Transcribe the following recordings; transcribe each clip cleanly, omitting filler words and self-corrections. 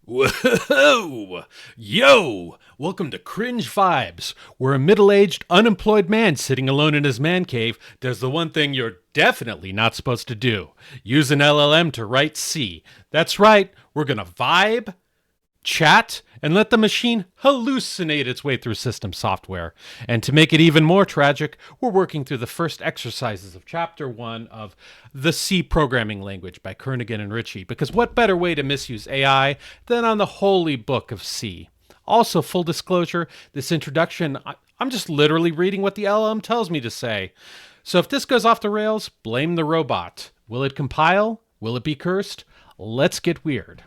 Whoa! Yo! Welcome to Cringe Vibes, where a middle aged, unemployed man sitting alone in his man cave does the one thing you're definitely not supposed to do: use an LLM to write C. That's right, we're gonna vibe, chat, and let the machine hallucinate its way through system software. And to make it even more tragic, we're working through the first exercises of Chapter 1 of The C Programming Language by Kernighan and Richie, because what better way to misuse AI than on the holy book of C? Also, full disclosure, this introduction, I'm just literally reading what the LLM tells me to say. So if this goes off the rails, blame the robot. Will it compile? Will it be cursed? Let's get weird.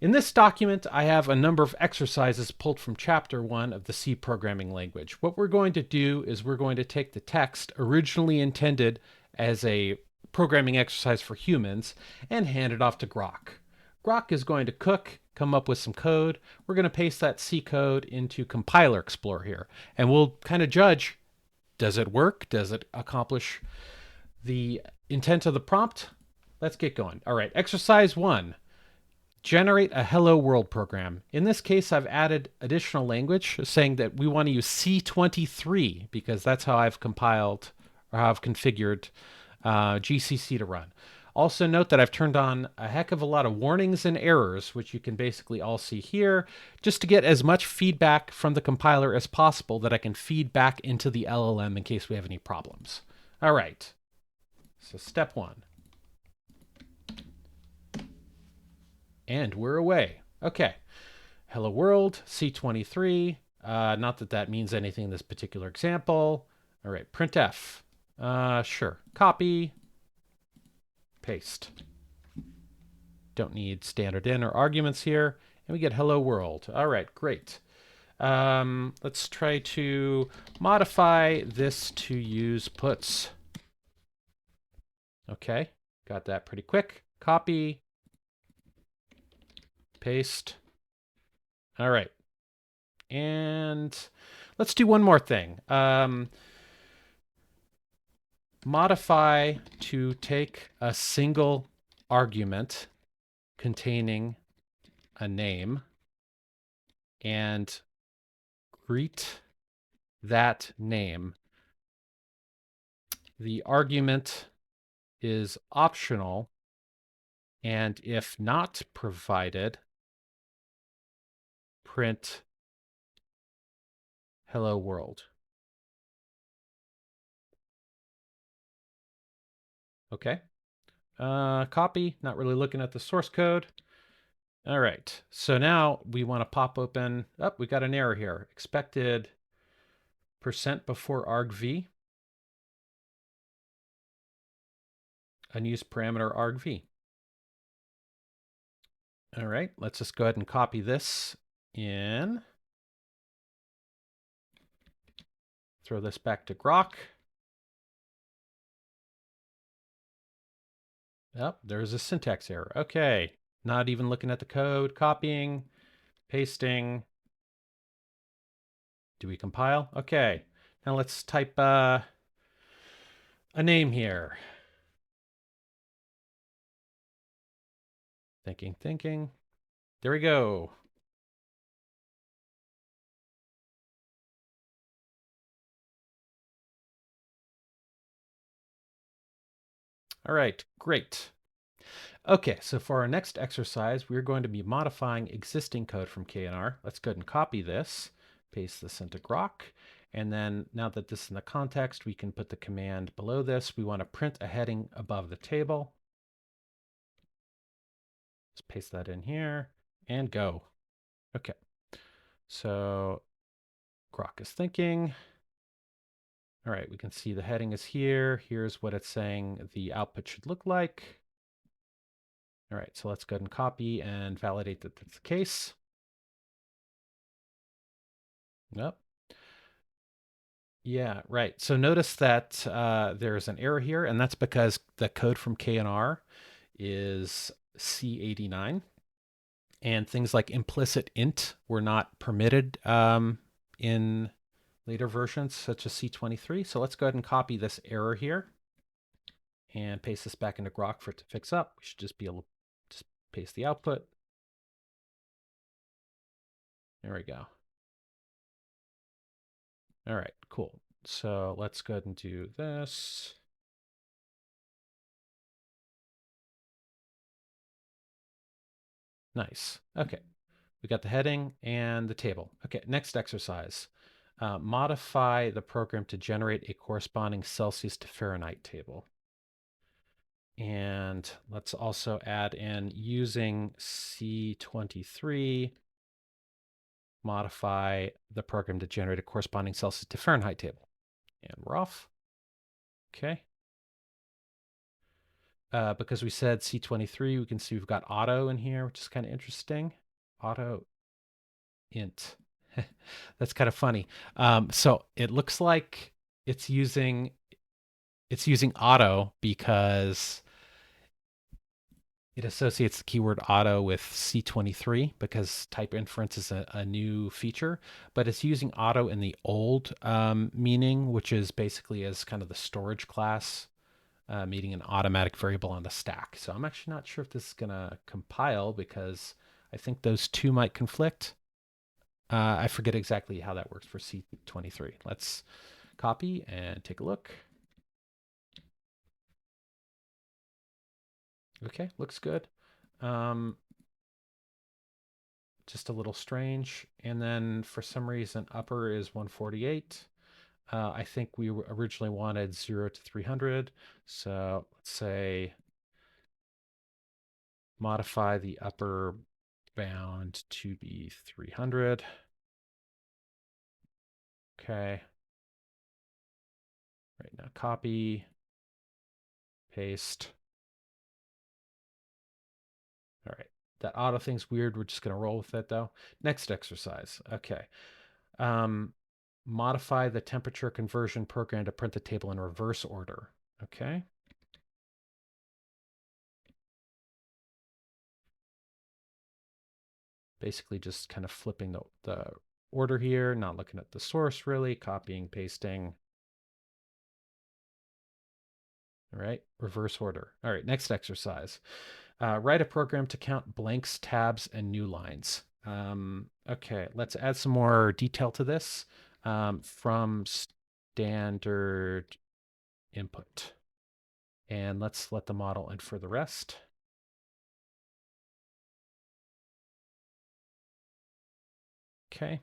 In this document, I have a number of exercises pulled from Chapter 1 of the C programming language. What we're going to do is we're going to take the text originally intended as a programming exercise for humans and hand it off to Grok. Grok is going to cook, come up with some code. We're going to paste that C code into Compiler Explorer here, and we'll kind of judge, does it work? Does it accomplish the intent of the prompt? Let's get going. All right, exercise 1. Generate a hello world program. In this case, I've added additional language saying that we want to use C23 because that's how I've compiled or how I've configured GCC to run. Also note that I've turned on a heck of a lot of warnings and errors, which you can basically all see here, just to get as much feedback from the compiler as possible that I can feed back into the LLM in case we have any problems. All right, so step 1. And we're away. Okay. Hello world, C23. Not that that means anything in this particular example. All right, printf. Sure. Copy, paste. Don't need standard in or arguments here. And we get hello world. All right, great. Let's try to modify this to use puts. Okay, got that pretty quick. Copy, paste. All right. And let's do one more thing. Modify to take a single argument containing a name and greet that name. The argument is optional, and if not provided, print hello world. Okay. Copy, not really looking at the source code. All right, so now we want to pop open, we got an error here. Expected percent before argv, unused parameter argv. All right, let's just go ahead and copy this in. Throw this back to Grok. Oh, there's a syntax error. Okay, not even looking at the code. Copying, pasting. Do we compile? Okay, now let's type a name here. Thinking. There we go. All right, great. Okay, so for our next exercise, we're going to be modifying existing code from KNR. Let's go ahead and copy this, paste this into Grok, and then now that this is in the context, we can put the command below this. We want to print a heading above the table. Let's paste that in here and go. Okay, so Grok is thinking. All right, we can see the heading is here. Here's what it's saying the output should look like. All right, so let's go ahead and copy and validate that that's the case. Nope. Yeah, right. So notice that there's an error here, and that's because the code from KNR is C89, and things like implicit int were not permitted in later versions, such as C23. So let's go ahead and copy this error here and paste this back into Grok for it to fix up. We should just be able to just paste the output. There we go. All right, cool. So let's go ahead and do this. Nice. Okay. We got the heading and the table. Okay, next exercise. Modify the program to generate a corresponding Celsius to Fahrenheit table. And let's also add in using C23, modify the program to generate a corresponding Celsius to Fahrenheit table. And we're off. Okay. Because we said C23, we can see we've got auto in here, which is kind of interesting. Auto int. That's kind of funny. So it looks like it's using auto because it associates the keyword auto with C23 because type inference is a new feature, but it's using auto in the old meaning, which is basically as kind of the storage class, meaning an automatic variable on the stack. So I'm actually not sure if this is going to compile because I think those two might conflict. I forget exactly how that works for C23. Let's copy and take a look. Okay, looks good. Just a little strange. And then for some reason, upper is 148. I think we originally wanted 0 to 300. So let's say modify the upper bound to be 300. Okay. Right now, copy, paste. All right. That auto thing's weird. We're just going to roll with it though. Next exercise. Okay. Modify the temperature conversion program to print the table in reverse order. Okay. Basically just kind of flipping the order here, not looking at the source really, copying, pasting. All right, reverse order. All right, next exercise. Write a program to count blanks, tabs, and new lines. Okay, let's add some more detail to this from standard input. And let's let the model infer the rest. Okay.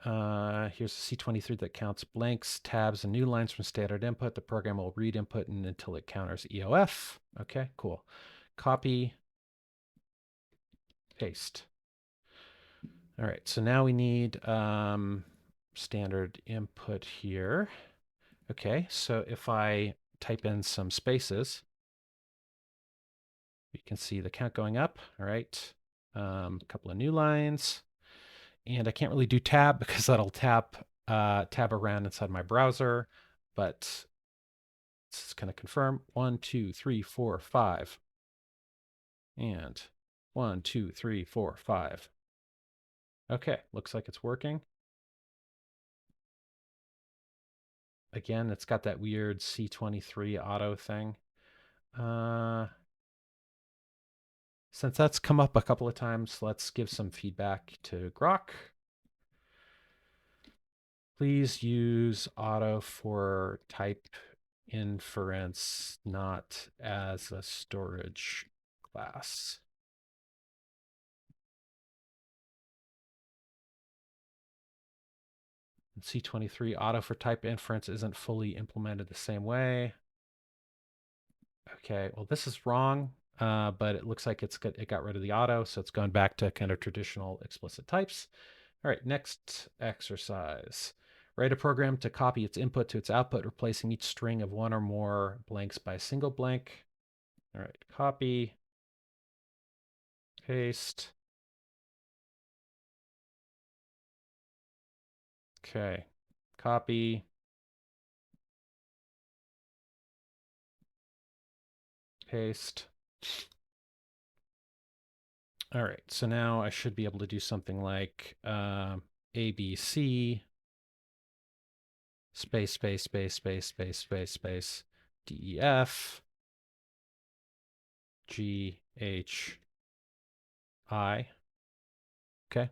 Here's a C23 that counts blanks, tabs, and new lines from standard input. The program will read input until it counters EOF. Okay, cool. Copy, paste. All right, so now we need standard input here. Okay, so if I type in some spaces, you can see the count going up. All right, a couple of new lines. And I can't really do tab because that'll tab around inside my browser, but it's going to confirm 1, 2, 3, 4, 5. And 1, 2, 3, 4, 5. Okay, looks like it's working. Again, it's got that weird C23 auto thing. Since that's come up a couple of times, let's give some feedback to Grok. Please use auto for type inference, not as a storage class. And C23 auto for type inference isn't fully implemented the same way. Okay, well, this is wrong, but it looks like it got rid of the auto, so it's going back to kind of traditional explicit types. All right, next exercise. Write a program to copy its input to its output, replacing each string of one or more blanks by a single blank. All right, copy, paste. Okay, copy, paste. All right, so now I should be able to do something like ABC space, space, space, space, space, space, space, DEF, GHI. Okay,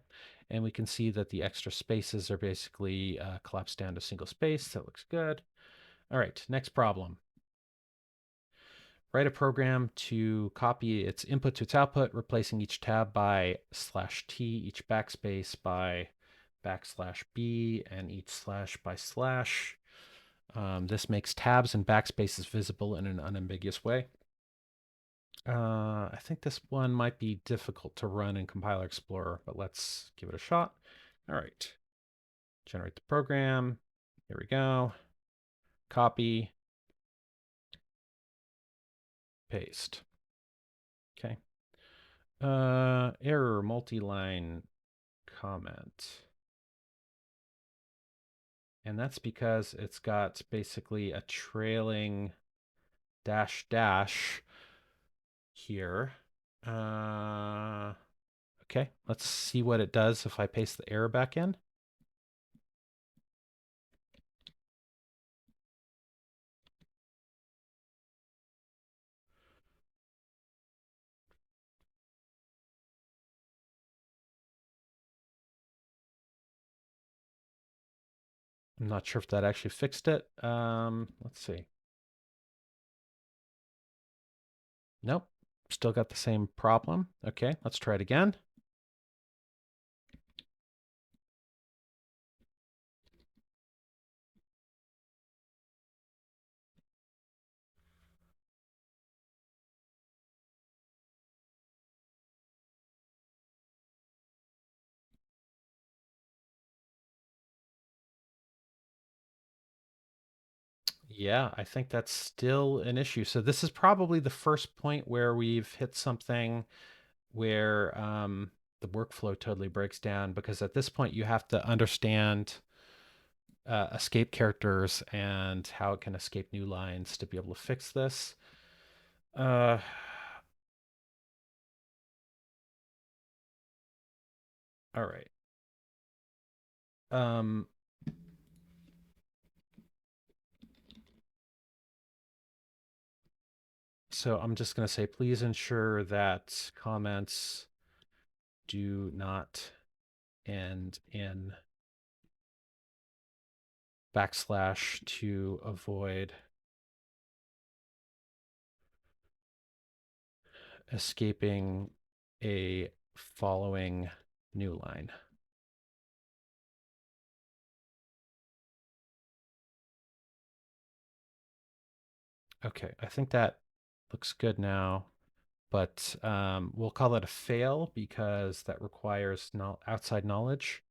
And we can see that the extra spaces are basically collapsed down to single space. That looks good. All right, next problem. Write a program to copy its input to its output, replacing each tab by /t, each backspace by \b, and each slash by slash. This makes tabs and backspaces visible in an unambiguous way. I think this one might be difficult to run in Compiler Explorer, but let's give it a shot. All right. Generate the program. Here we go. Copy. Paste. Okay. Error, multi-line comment. And that's because it's got basically a trailing dash dash here. Okay, let's see what it does if I paste the error back in. I'm not sure if that actually fixed it. Let's see. Nope, still got the same problem. Okay, let's try it again. Yeah, I think that's still an issue. So this is probably the first point where we've hit something where the workflow totally breaks down, because at this point you have to understand escape characters and how it can escape new lines to be able to fix this. Uh, all right. Um, so I'm just going to say, please ensure that comments do not end in backslash to avoid escaping a following new line. Okay, I think that looks good now, but we'll call it a fail because that requires outside knowledge.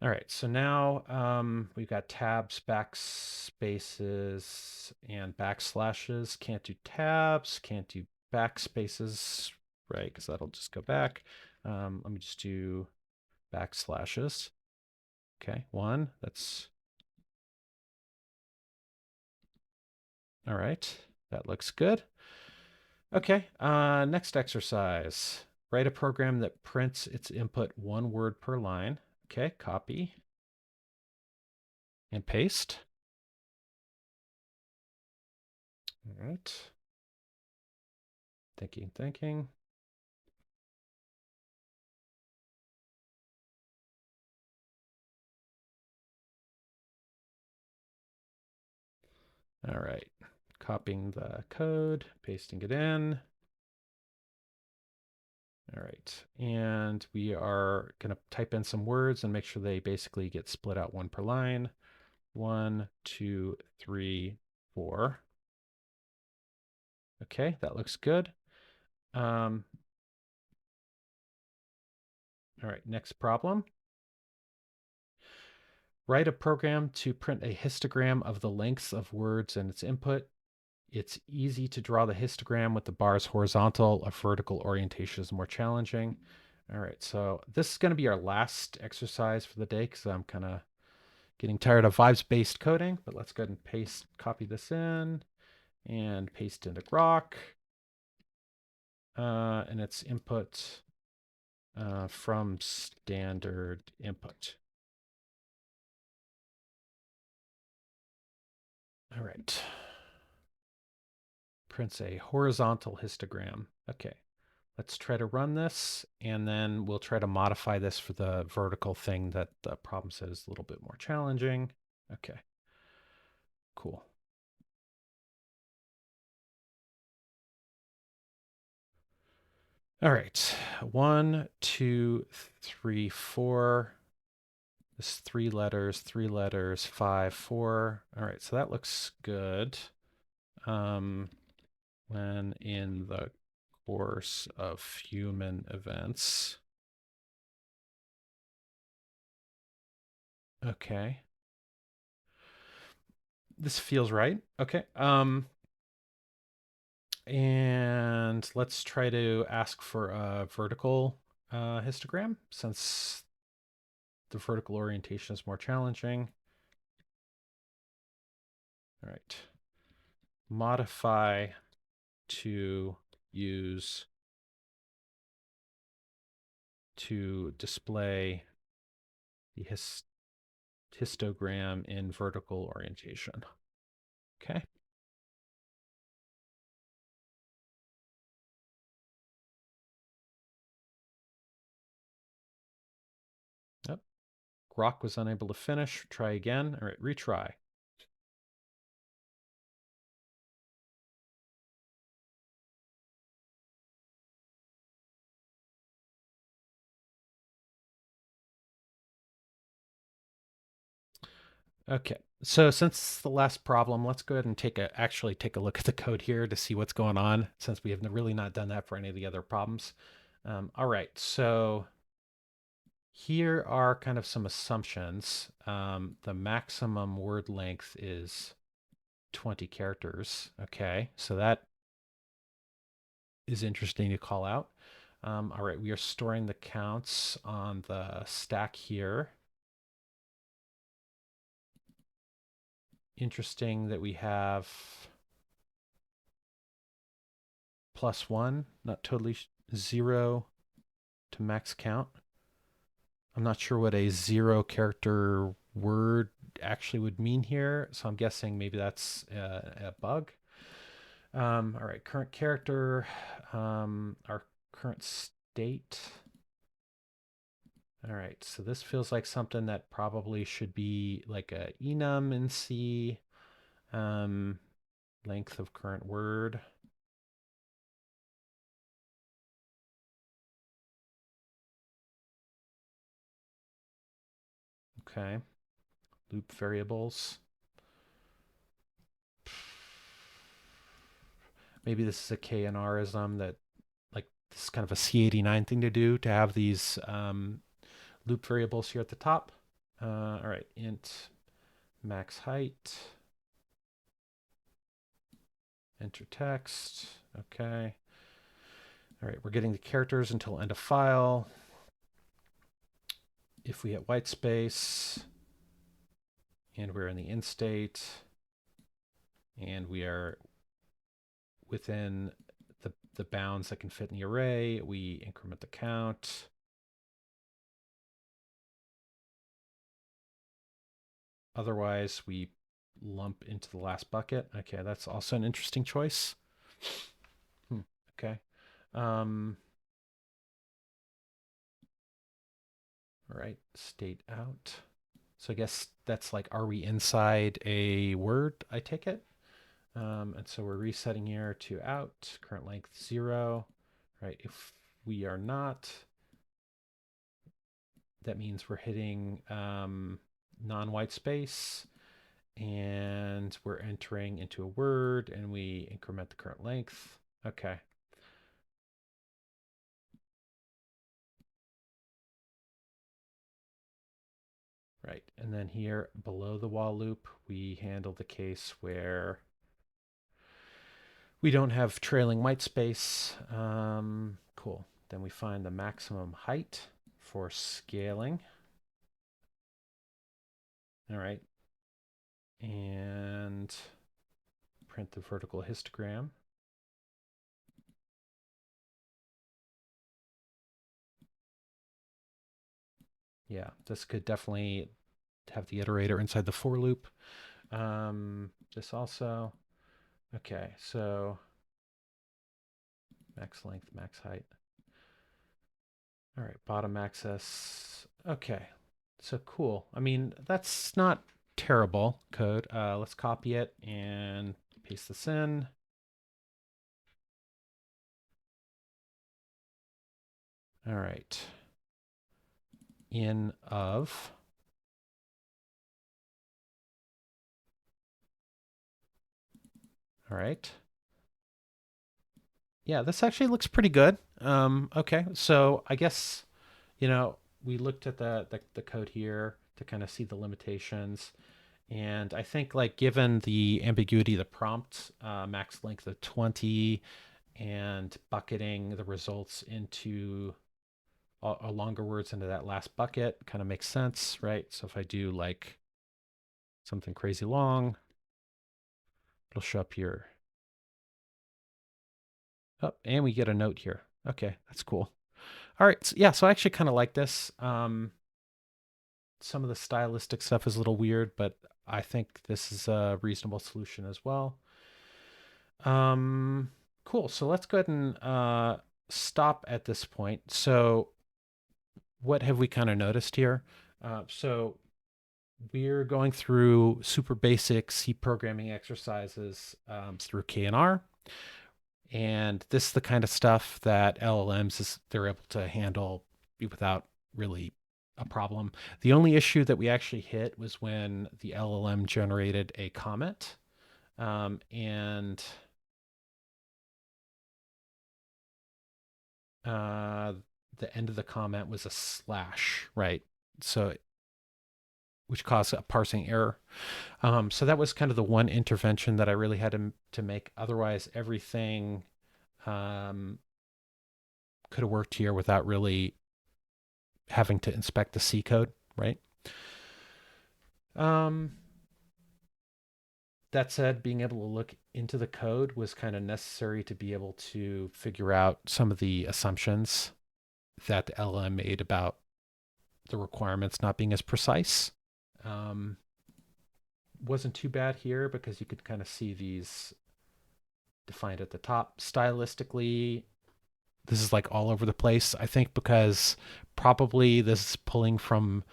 All right, so now we've got tabs, backspaces, and backslashes. Can't do tabs, can't do backspaces, right? Because that'll just go back. Let me just do backslashes. Okay, one, that's all right. That looks good. Okay, next exercise. Write a program that prints its input one word per line. Okay, copy and paste. All right. Thinking. All right. Copying the code, pasting it in. All right. And we are going to type in some words and make sure they basically get split out one per line. 1, 2, 3, 4. Okay, that looks good. All right, next problem. Write a program to print a histogram of the lengths of words and its input. It's easy to draw the histogram with the bars horizontal. A vertical orientation is more challenging. All right, so this is going to be our last exercise for the day because I'm kind of getting tired of vibes-based coding, but let's go ahead and copy this in and paste into Grok. And it's input from standard input. All right. Prints a horizontal histogram. Okay. Let's try to run this, and then we'll try to modify this for the vertical thing that the problem said is a little bit more challenging. Okay, cool. All right, 1, 2, 3, 4. This 3 letters, 5, 4. All right, so that looks good. When in the course of human events. Okay. This feels right. Okay. And let's try to ask for a vertical histogram since the vertical orientation is more challenging. All right. Modify to use to display the histogram in vertical orientation. Okay. Yep. Grok was unable to finish. Try again. All right, retry. Okay. So since the last problem, let's go ahead and actually take a look at the code here to see what's going on, since we have really not done that for any of the other problems. All right. So here are kind of some assumptions. The maximum word length is 20 characters. Okay. So that is interesting to call out. All right. We are storing the counts on the stack here. Interesting that we have +1, not totally 0 to max count. I'm not sure what a 0 character word actually would mean here, so I'm guessing maybe that's a bug. All right, current character, our current state. All right, so this feels like something that probably should be like a enum in C. Length of current word. Okay. Loop variables. Maybe this is a KNRism that, like, this is kind of a C89 thing to do, to have these loop variables here at the top. All right, int max height, enter text. Okay. All right, we're getting the characters until end of file. If we hit white space and we're in the in state and we are within the bounds that can fit in the array, we increment the count. Otherwise, we lump into the last bucket. Okay, that's also an interesting choice. Okay. All right, state out. So I guess that's like, are we inside a word? I take it. And so we're resetting here to out, current length 0. Right, if we are not, that means we're hitting non-white space and we're entering into a word and we increment the current length. Okay. Right, and then here below the while loop, we handle the case where we don't have trailing white space. Cool. Then we find the maximum height for scaling. All right. And print the vertical histogram. Yeah, this could definitely have the iterator inside the for loop. This also. Okay, so max length, max height. All right, bottom access. Okay, so cool. I mean, that's not terrible code. Let's copy it and paste this in. All right. In of. All right. Yeah, this actually looks pretty good. Okay, so I guess, we looked at the code here to kind of see the limitations. And I think, like, given the ambiguity of the prompt, max length of 20, and bucketing the results into longer words into that last bucket kind of makes sense, right? So if I do like something crazy long, it'll show up here. Oh, and we get a note here. Okay, that's cool. All right, so, yeah, so I actually kind of like this. Some of the stylistic stuff is a little weird, but I think this is a reasonable solution as well. Um, cool. So let's go ahead and stop at this point. So what have we kind of noticed here? So we're going through super basic C programming exercises through K&R. And this is the kind of stuff that LLMs they're able to handle without really a problem. The only issue that we actually hit was when the LLM generated a comment, and uh, the end of the comment was a slash, right? So which caused a parsing error. So that was kind of the one intervention that I really had to make. Otherwise, everything um, could have worked here without really having to inspect the C code, right? Um, that said, being able to look into the code was kind of necessary to be able to figure out some of the assumptions that the LM made about the requirements not being as precise. Um, wasn't too bad here because you could kind of see these defined at the top. Stylistically, this is like all over the place. I think because probably this is pulling from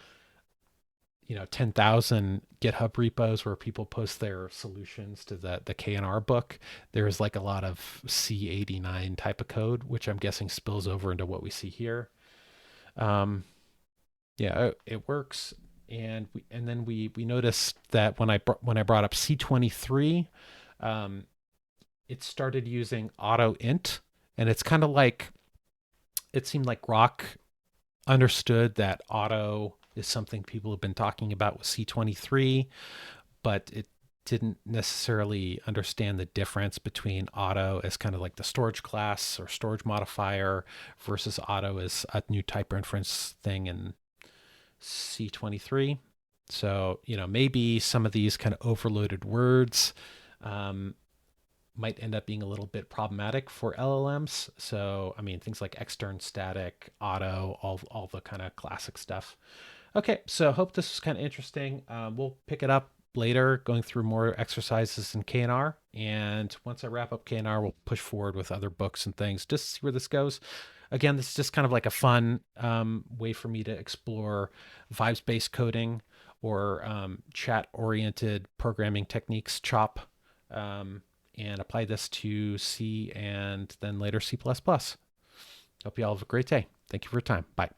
10,000 GitHub repos where people post their solutions to the K&R book. There's like a lot of C89 type of code, which I'm guessing spills over into what we see here. Um, yeah, it works. And then we noticed that when I brought up C23, um, it started using auto int, and it's kind of like it seemed like Grok understood that auto is something people have been talking about with C23, but it didn't necessarily understand the difference between auto as kind of like the storage class or storage modifier versus auto as a new type inference thing in C23. So, maybe some of these kind of overloaded words um, might end up being a little bit problematic for LLMs. So, I mean, things like extern static, auto, all the kind of classic stuff. Okay, so hope this was kind of interesting. We'll pick it up later, going through more exercises in K&R. And once I wrap up K&R, we'll push forward with other books and things just to see where this goes. Again, this is just kind of like a fun way for me to explore vibes-based coding or chat-oriented programming techniques, CHOP, and apply this to C and then later C++. Hope you all have a great day. Thank you for your time. Bye.